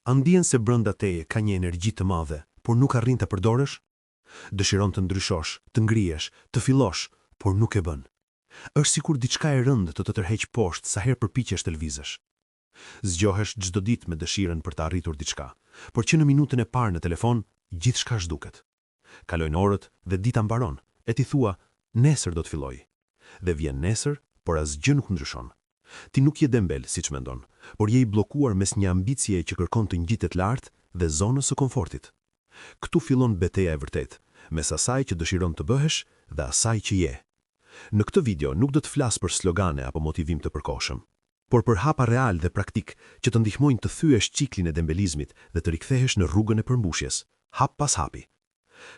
A ndjen se brenda teje ka një energji të madhe, por nuk arrin ta përdorësh? Dëshiron të ndryshosh, të ngrihesh, të fillosh, por nuk e bën. Është sikur diçka e rëndë të tërheq poshtë sa herë përpiqesh të lëvizësh. Zgjohesh çdo ditë me dëshirën për të arritur diçka, por që në minutën e parë në telefon, gjithçka zhduket. Kalojnë orët dhe dita mbaron, e ti thua, nesër do të filloj. Dhe vjen nesër, por asgjë nuk ndryshon. Ti nuk je dembel, siç mendon, por je i bllokuar mes një ambicie që kërkon të ngjitet lart dhe zonës së komfortit. Këtu fillon betejë e vërtetë, mes asaj që dëshiron të bëhesh dhe asaj që je. Në këtë video nuk do të flas për slogane apo motivim të përkohshëm, por për hapa real dhe praktik që të ndihmojnë të thyesh ciklin e dembelizmit dhe të rikthehesh në rrugën e përmbushjes, hap pas hapi.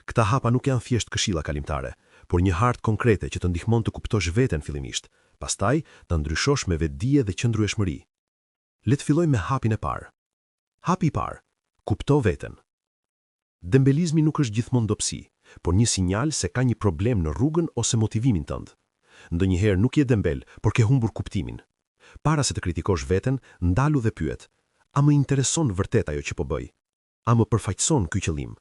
Këta hapa nuk janë thjesht këshilla kalimtare, por një hartë konkrete që të ndihmon të kuptosh veten fillimisht, pastaj të ndryshosh me vetdije dhe qëndrueshmëri. Le të filloj me hapin e parë. Hapi i parë: kupto veten. Dembelizmi nuk është gjithmonë dobësi, por një sinjal se ka një problem në rrugën ose motivimin tënd. Ndonjëherë nuk je dembel, por ke humbur kuptimin. Para se të kritikosh veten, ndalu dhe pyet: a më intereson vërtet ajo që po bëj? A më përfaqëson ky qëllim?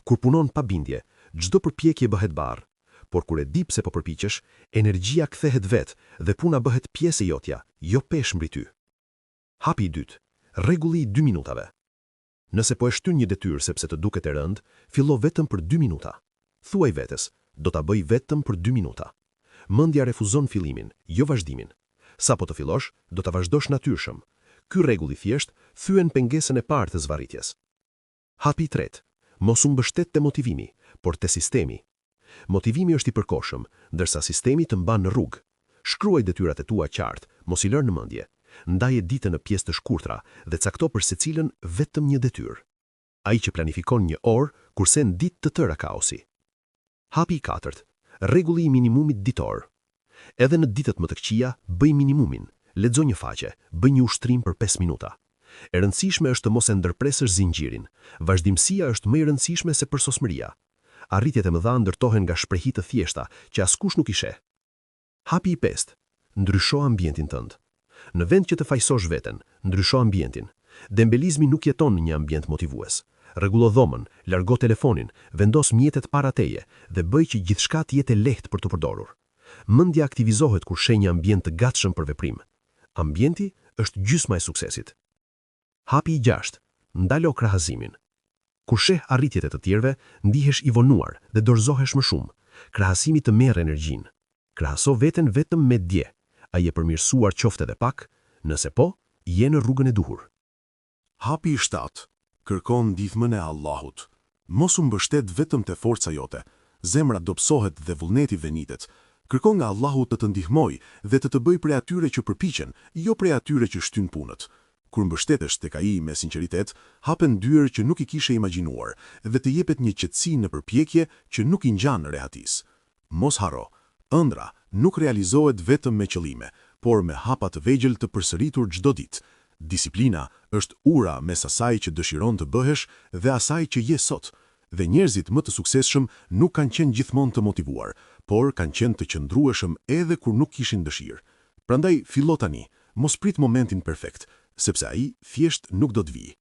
Kur punon pa bindje, çdo përpjekje bëhet barr, por kur e di pse po përpiqesh, energjia kthehet vet dhe puna bëhet pjesë e jotja, jo peshë mbi ty. Hapi i dytë: rregulli i 2 minutave. Nëse po e shtyn një detyrë sepse të duket e rëndë, fillo vetëm për 2 minuta. Thuaj vetes, do ta bëj vetëm për 2 minuta. Mendja refuzon fillimin, jo vazhdimin. Sa po të fillosh, do ta vazhdosh natyrshëm. Ky rregull i thjesht thyen pengesën e parë të zvarritjes. Hapi i tretë: mos u mbështet te motivimi, por te sistemi. Motivimi është i përkohshëm, ndërsa sistemi të mban në rrugë. Shkruaj detyrat e tua qartë, mos i lër në mendje. Ndaje ditën në pjesë të shkurtra dhe cakto për secilën vetëm një detyrë. Ai që planifikon një orë, kurse në ditë të tëra kaosi. Hapi i katërt: rregulli i minimumit ditor. Edhe në ditët më të këqija, bëj minimumin. Lexo një faqe, bëj një ushtrim për 5 minuta. E rëndësishme është të mos e ndërpresësh zinxhirin. Vazhdimësia është më e rëndësishme se përsosmëria. Arritjet e mëdha ndërtohen nga shprehi të thjeshta që askush nuk i sheh. Hapi i pestë: ndrysho ambientin tënd. Në vend që të fajsosh veten, ndrysho ambientin. Dembelizmi nuk jeton në një ambient motivues. Rregullo dhomën, largo telefonin, vendos mjetet para teje dhe bëj që gjithçka të jetë lehtë për të përdorur. Mendja aktivizohet kur sheh një ambient të gatshëm për veprim. Ambienti është gjysma e suksesit. Hapi i gjashtë: ndalo krahazimin. Kur sheh arritjet e të tjerëve, ndihesh i vonuar dhe dorëzohesh më shumë. Krahasimi të merr energjinë. Krahaso veten vetëm me dje. A je përmirësuar qofte edhe pak? Nëse po, je në rrugën e duhur. Hapi i shtatë: kërkon ndihmën e Allahut. Mos u mbështet vetëm te forca jote. Zemra dobësohet dhe vullneti venitet. Kërkon nga Allahu të të ndihmojë dhe të bëj prej atyre që përpiqen, jo prej atyre që shtyn punët. Kur mbështetesh tek ai me sinqeritet, hapen dyer që nuk i kishe imagjinuar dhe të jepet një qetësi në përpjekje që nuk i ngjan rehatis. Mos harro, ëndra nuk realizohet vetëm me qëllime, por me hapa të vegjël të përsëritur çdo ditë. Disiplina është ura mes asaj që dëshiron të bëhesh dhe asaj që je sot. Dhe njerëzit më të suksesshëm nuk kanë qenë gjithmonë të motivuar, por kanë qenë të qëndrueshëm edhe kur nuk kishin dëshirë. Prandaj fillo tani, mos prit momentin perfekt, sepse ai thjesht nuk do të vijë.